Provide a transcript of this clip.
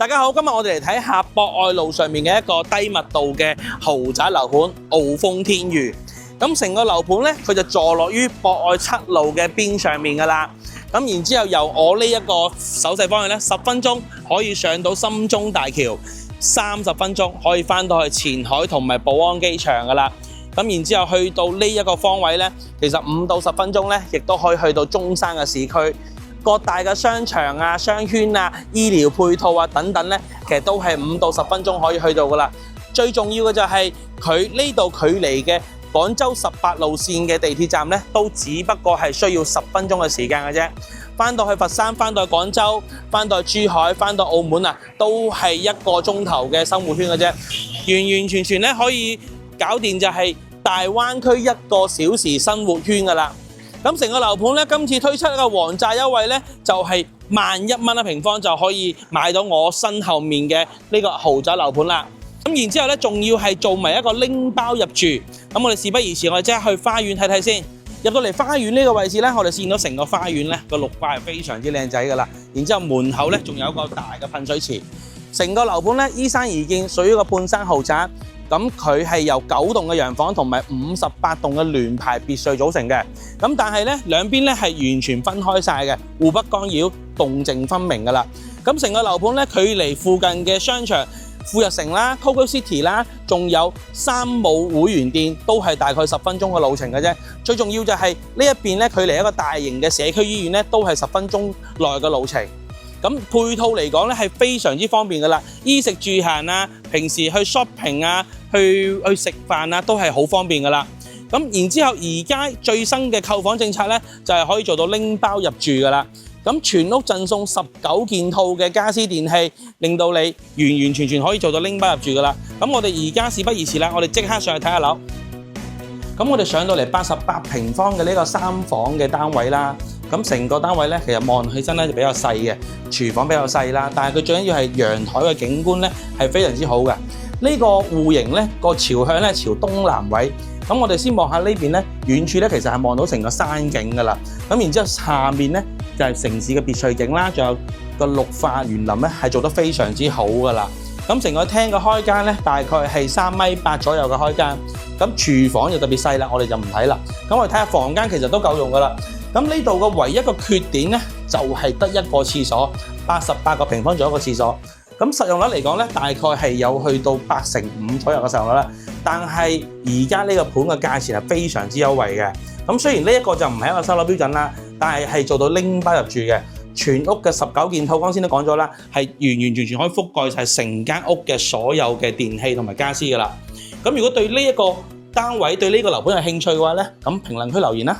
大家好，今日我哋嚟睇下博愛路上面嘅一個低密度嘅豪宅樓盤傲豐天譽。咁成個樓盤咧，佢就坐落於博愛7路嘅邊上面噶啦。咁然之後由我呢一個手勢方向咧，10分鐘可以上到深中大橋，30分鐘可以翻到去前海同埋寶安機場噶啦。咁然之後去到呢一個方位咧，其實5到10分鐘咧，亦都可以去到中山嘅市區。各大嘅商場啊、商圈啊、醫療配套啊等等咧，其實都係5到10分鐘可以去到噶啦。最重要嘅就係佢呢度距離嘅廣州18路線嘅地鐵站咧，都只不過係需要10分鐘嘅時間嘅啫。翻到去佛山、翻到去廣州、翻到去珠海、翻到澳門啊，都係1個鐘頭嘅生活圈嘅啫，完完全全咧可以搞掂就係大灣區1個小時生活圈噶啦。咁成個樓盤咧，今次推出一個王炸優惠咧，就係11,000蚊一平方就可以買到我身後面嘅呢個豪宅樓盤啦。咁然之後咧，仲要係做埋一個拎包入住。咁我哋事不宜遲，我哋即刻去花園睇睇先。入到嚟花園呢個位置咧，我哋見到成個花園咧個綠化係非常之靚仔噶啦。然之後門口咧仲有一個大嘅噴水池。成個樓盤咧依山而建，屬於一個半山豪宅。咁佢係由9棟嘅洋房同埋58棟嘅聯排別墅組成嘅。咁但係咧兩邊咧係完全分開晒嘅，互不干擾，動靜分明噶啦。咁成個樓盤咧距離附近嘅商場富日城啦、Coco City 啦，仲有3武會員店，都係大概10分鐘嘅路程嘅啫。最重要就係呢一邊咧距離一個大型嘅社區醫院咧，都係10分鐘內嘅路程。咁配套嚟講咧係非常之方便噶啦，衣食住行啊，平時去 shopping 啊，去食飯啊，都係好方便噶啦。咁然之後而家最新嘅購房政策咧，就係可以做到拎包入住噶啦。咁全屋贈送19件套嘅家私電器，令到你完完全全可以做到拎包入住噶啦。咁我哋而家事不宜遲啦，我哋即刻上去睇下樓。咁我哋上到嚟88平方嘅呢個3房嘅單位啦。咁成個單位咧，其實望起身咧就比較細嘅，廚房比較細啦，但係佢最緊要係陽台嘅景觀咧係非常之好嘅。呢個戶型咧個朝向咧朝東南位。咁我哋先望下呢邊咧，遠處咧其實係望到成個山景噶啦。咁然之後下面咧就係城市嘅別墅景啦，仲有個綠化園林咧係做得非常之好噶啦。咁成個廳嘅開間咧大概係3.8米左右嘅開間。咁廚房就特別細啦，我哋就唔睇啦。咁我哋睇下房間其實都夠用噶啦。咁呢度嘅唯一個缺點咧，就係得一個廁所，88個平方左右一個廁所。咁實用率嚟講咧，大概係有去到8/5左右嘅實用率啦。但係而家呢個盤嘅價錢係非常之優惠嘅。咁雖然呢一個就唔係一個收樓標準啦，但係做到拎包入住嘅。全屋嘅19件套，剛先都講咗啦，係完完全全可以覆蓋晒成間屋嘅所有嘅電器同埋家私噶啦。咁如果對呢一個單位對呢個樓盤有興趣嘅話咧，咁評論區留言啦。